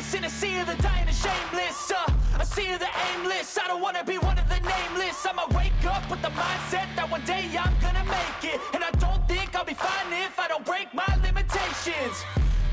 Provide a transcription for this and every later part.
aimless in a sea of the dying and shameless, a sea of the aimless. I don't wanna be one of the nameless. I'ma wake up with the mindset that one day I'm gonna make it, and I don't think I'll be fine if I don't break my limitations.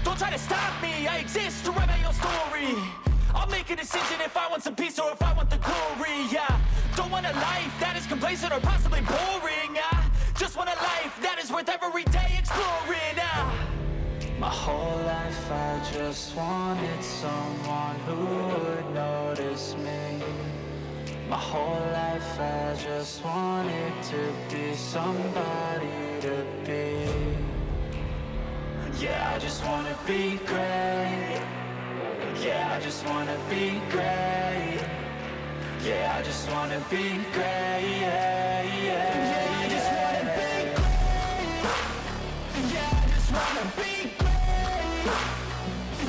Don't try to stop me, I exist to write my own story. I'll make a decision if I want some peace or if I want the glory, yeah. Don't want a life that is complacent or possibly boring, just want a life that is worth every day exploring, My whole life I just wanted someone who would notice me. My whole life I just wanted to be somebody to be. Yeah, I just wanna be great. Yeah, I just wanna be great. Yeah, I just wanna be great. Yeah, yeah, yeah, I just wanna be great. Yeah, I just wanna be great.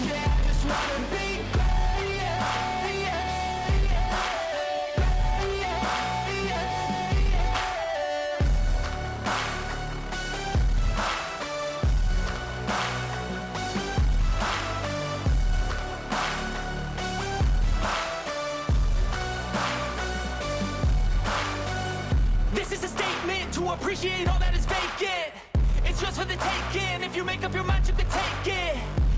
Yeah, I just wanna be great. Yeah, yeah, yeah, yeah, yeah. This is a statement to appreciate all that is vacant. It's just for the taking. If you make up your mind, you can take it.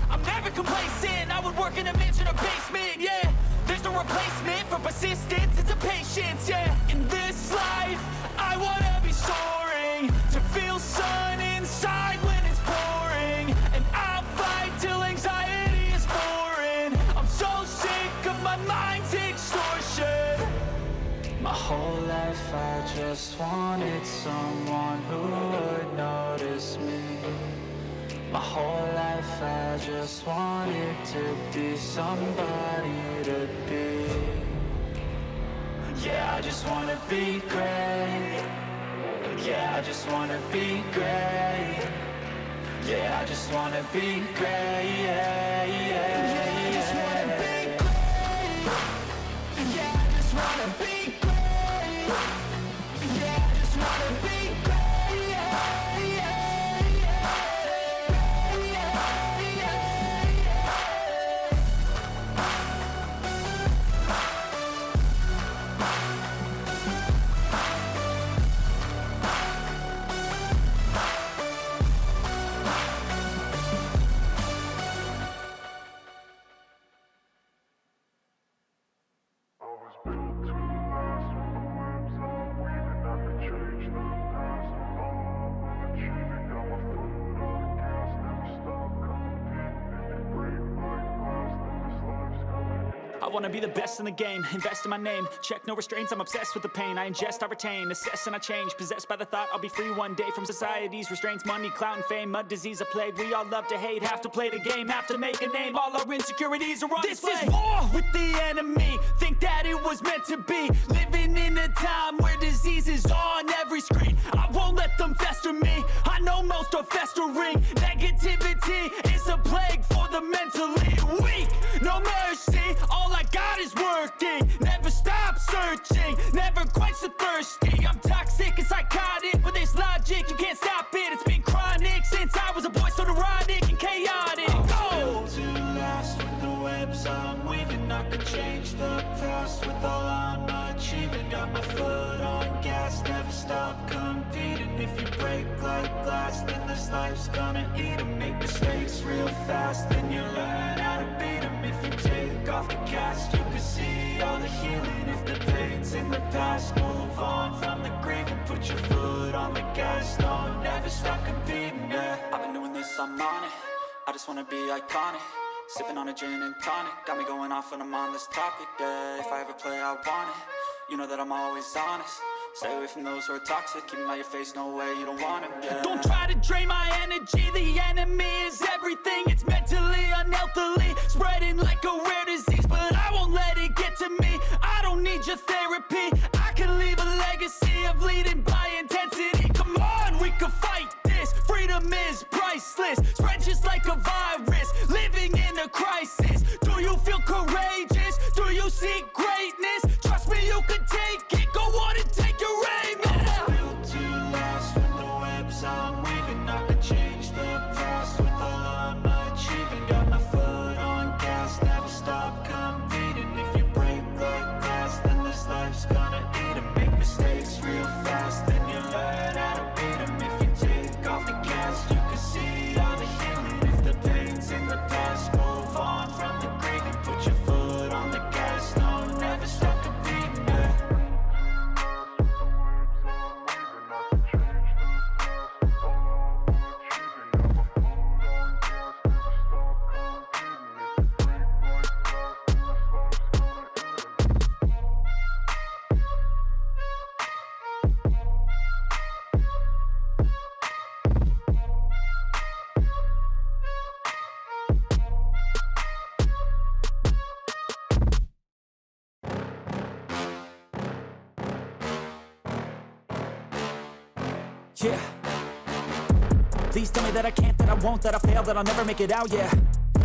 I'm never complacent. I would work in a mansion or basement, yeah. There's no replacement for persistence, it's a patience, yeah. In this life, I wanna be soaring, to feel sun inside when it's pouring, and I'll fight till anxiety is foreign. I'm so sick of my mind's extortion. My whole life I just wanted someone who would notice me. My whole life I just wanted to be somebody to be. Yeah, I just wanna be great. Yeah, I just wanna be great. Yeah, I just wanna be great. Yeah, yeah, yeah, I just wanna be great. Yeah, I just wanna be great. Yeah, I just wanna be great. Yeah, yeah, I wanna be the best in the game, invest in my name. Check no restraints, I'm obsessed with the pain. I ingest, I retain, assess and I change. Possessed by the thought I'll be free one day from society's restraints. Money, clout and fame, mud, disease, a plague. We all love to hate, have to play the game, have to make a name. All our insecurities are on display. This is war with the enemy, think that it was meant to be. Living in a time where disease is on every screen. I won't let them fester me, I know most are festering. Negativity is a plague for the mentally weak. No mercy, all I got is working. Never stop searching, never quench the thirsty. I'm toxic and psychotic, with this logic, you can't stop it. It's been chronic since I was a boy, so neurotic and chaotic. Go! To last with the webs I'm weaving, I could change the past with all I'm achieving. Got my foot on gas, never stop competing. If you break like glass, then this life's gonna eat 'em. Make mistakes real fast, then you learn how to beat 'em. If you take off the cast, you can see all the healing. If the pain's in the past, move on from the grave and put your foot on the gas. No, never stop competing, yeah. I've been doing this, I'm on it. I just wanna be iconic. Sipping on a gin and tonic, got me going off when I'm on this topic, yeah. If I ever play, I want it. You know that I'm always honest. Stay away from those who are toxic. Keep them out your face, no way, you don't want them, yeah. Don't try to drain my energy. The enemy is everything. It's mentally, unhealthily, spreading like a rare disease. But I won't let it get to me. I don't need your therapy. I can leave a legacy of leading by intensity. Come on, we can fight this. Freedom is priceless. Spread just like a virus. Living in a crisis. Do you feel courageous? Do you seek greatness? Trust me, you can take it. Go on and take your aim. I'm built to last with the webs I'm weaving. I could change the past with all I'm achieving. Got my foot on gas, never stop Yeah. Please tell me that I can't, that I won't, that I fail, that I'll never make it out, yeah.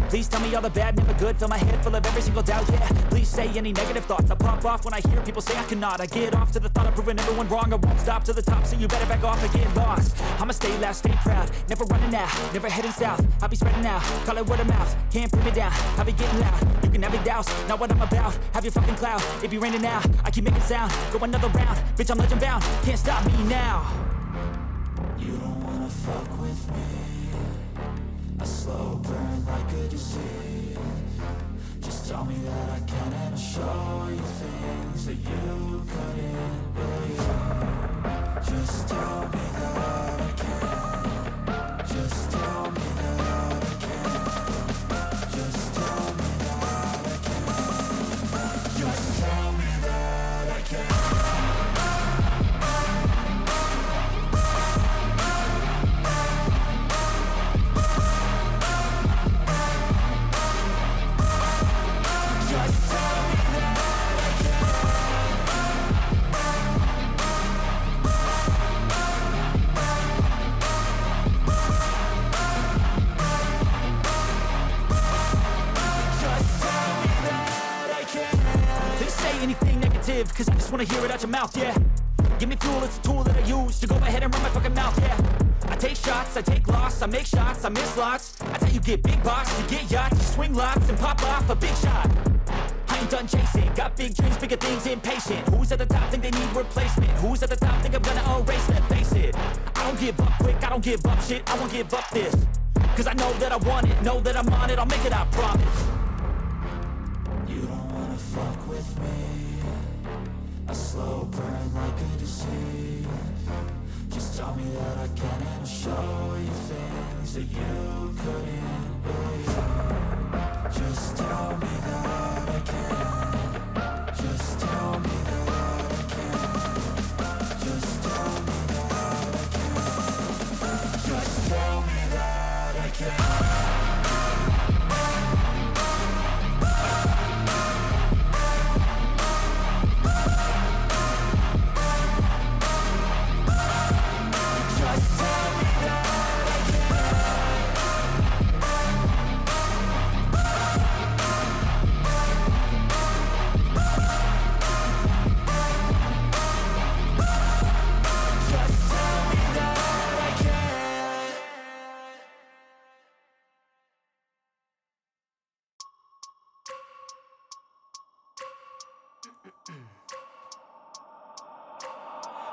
Please tell me all the bad, never good, fill my head full of every single doubt, yeah. Please say any negative thoughts, I pop off when I hear people say I cannot. I get off to the thought of proving everyone wrong, I won't stop to the top, so you better back off and get lost. I'ma stay loud, stay proud, never running out, never heading south. I'll be spreading out, call it word of mouth, can't put me down, I'll be getting loud. You can have your doubts, not what I'm about, have your fucking cloud. It be raining now, I keep making sound, go another round, bitch I'm legend bound, can't stop me now. You don't wanna fuck with me. A slow burn like a disease. Just tell me that I can and I'll show you things that you couldn't believe. Just tell me that I can. Just tell me that I can. Just tell me that I can. Just tell me that I can. Cause I just wanna hear it out your mouth, yeah. Give me fuel, it's a tool that I use to go ahead and run my fucking mouth, yeah. I take shots, I take loss, I make shots, I miss lots. That's how you get big box, you get yachts, you swing lots and pop off a big shot. I ain't done chasing, got big dreams, bigger things, impatient. Who's at the top think they need replacement? Who's at the top think I'm gonna erase them? Face it, I don't give up quick, I don't give up shit, I won't give up this. Cause I know that I want it, know that I'm on it, I'll make it, I promise. You don't wanna fuck with me. A slow burn like a disease. Just tell me that I can and I'll show you things that you couldn't believe. Just tell me that I can. Just tell me that I can. Just tell me that I can. Just tell me that I can.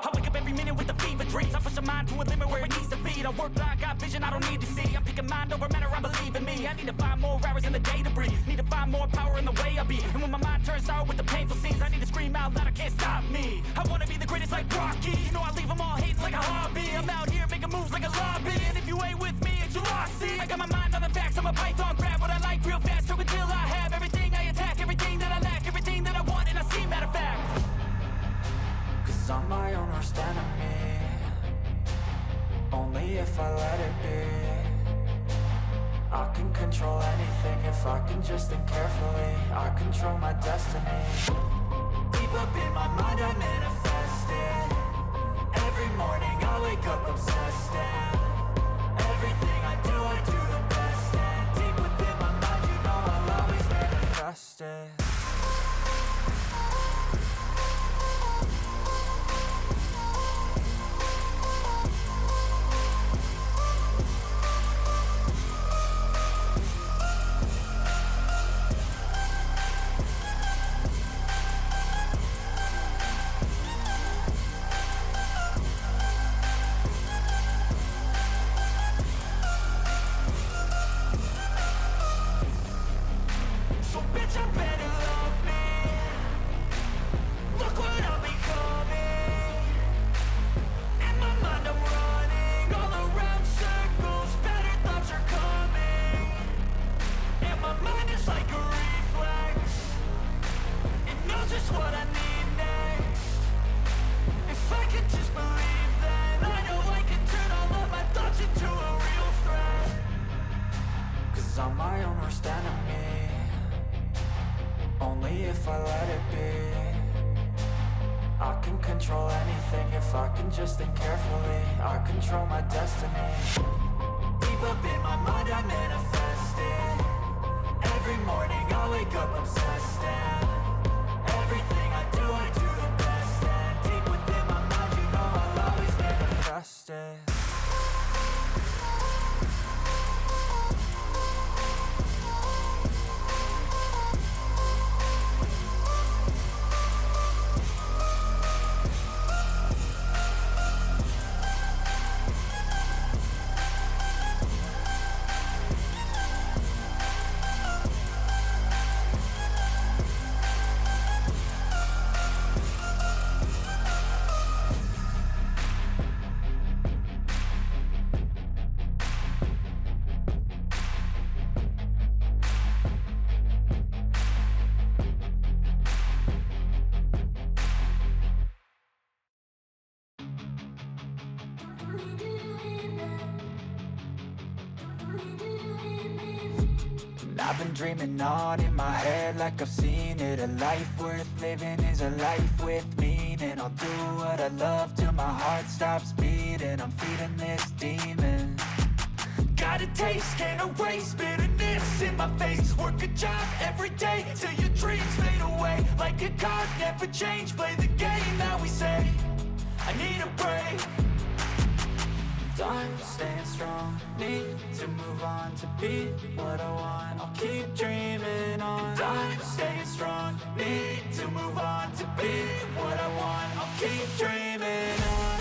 I wake up every minute with the fever dreams. I push my mind to a limit where it needs to feed. I work blind, got vision I don't need to see. I'm picking mind over matter, I believe in me. I need to find more hours in the day to breathe. Need to find more power in the way I be. And when my mind turns sour with the painful scenes, I need to scream out loud, I can't stop me. I wanna be the greatest like Rocky. You know I leave them all hating like a hobby. I'm out here making moves like a lobby. And if you ain't with me, it's your loss. See, I got my mind on the facts, I'm a python. Grab what I like real fast, choke until I have everything I attack, everything that I lack, everything that I want, and I see, matter of fact. Cause I'm my own worst enemy. Only if I let it be. I can control anything if I can just think carefully. I control my destiny. Deep up in my mind I manifest it. Every morning I wake up obsessed, and everything I do the best. And deep within my mind you know I'll always manifest it. I can control anything if I can just think carefully. I control my destiny. Deep up in my mind I manifest it. Every morning I wake up obsessed, and everything I do the best. And deep within my mind, you know I'll always manifest it. I've been dreaming on in my head like I've seen it. A life worth living is a life with meaning. I'll do what I love till my heart stops beating. I'm feeding this demon. Got a taste, can't erase bitterness in my face. Work a job every day till your dreams fade away. Like a card, never change, play the game that we say. I need a break. I'm staying strong, need to move on to be what I want. I'll keep dreaming on. I'm staying strong, need to move on to be what I want. I'll keep dreaming on.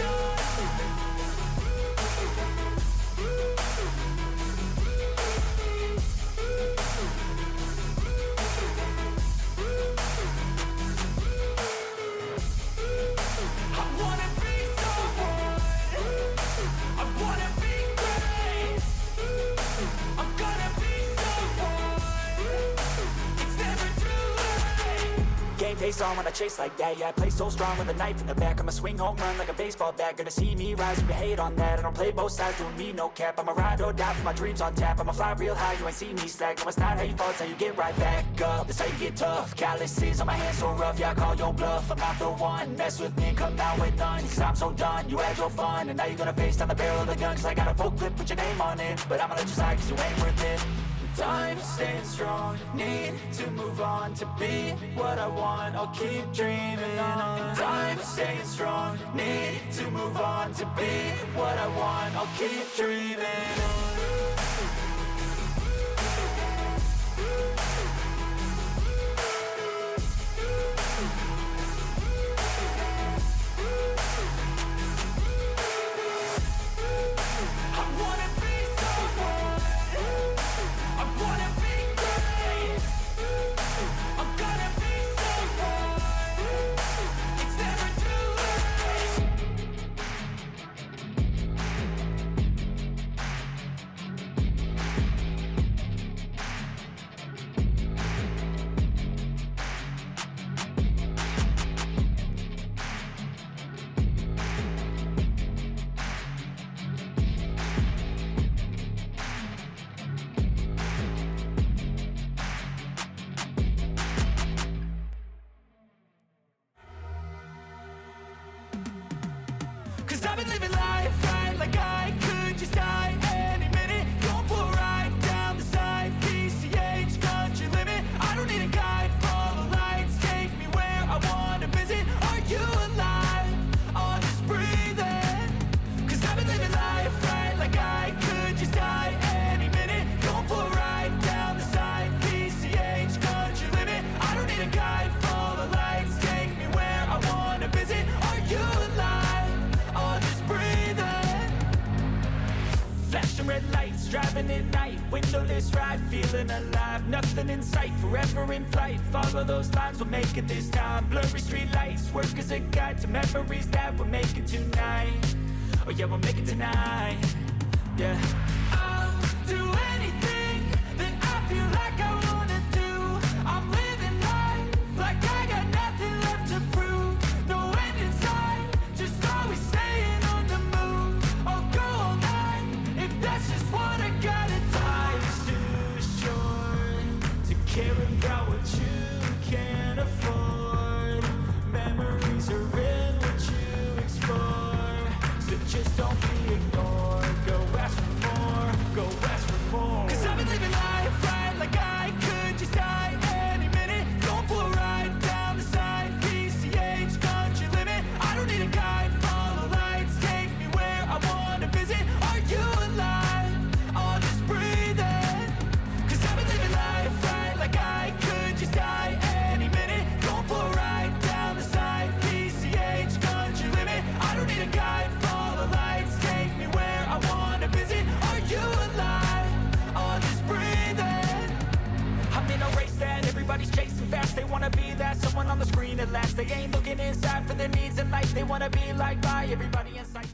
Face on when I chase like that, yeah, I play so strong with a knife in the back. I'ma swing home run like a baseball bat. Gonna see me rise, you can hate on that. I don't play both sides, doing me no cap. I'ma ride or die for my dreams on tap. I'ma fly real high, you ain't see me slack. No, it's not how you fall, it's how you get right back up. That's how you get tough. Calluses on my hands so rough, yeah, I call your bluff. I'm not the one, mess with me and come down with none. Cause I'm so done, you had your fun. And now you're gonna face down the barrel of the gun. Cause I got a full clip, put your name on it. But I'ma let you slide cause you ain't worth it. I'm staying strong, need to move on to be what I want. I'll keep dreaming on. I'm staying strong, need to move on to be what I want. I'll keep dreaming on. I've been living life right like I could just die any minute. Going for a ride down the side, PCH, country limit. I don't need a guide, follow lights, take me where I wanna visit. Are you alive? Or just breathing? Cause I've been living life right like I could just die any minute. Going for a ride down the side, PCH, country limit. I don't need a guide, follow lights, take me where I wanna visit. Are you alive? Flashing red lights, driving at night, windowless ride, feeling alive. Nothing in sight, forever in flight. Follow those lines, we'll make it this time. Blurry street lights, work as a guide to memories that we're making tonight. Oh yeah, we'll make it tonight. Yeah. I'll do anything that I feel like I wanna do. I'm living life like I got nothing left to prove. No end in sight, just always staying on the move. I'll go all night if that's just what I gotta do. Life's too short to care about what you can't afford. Memories are real. life they wanna be like by everybody in sight.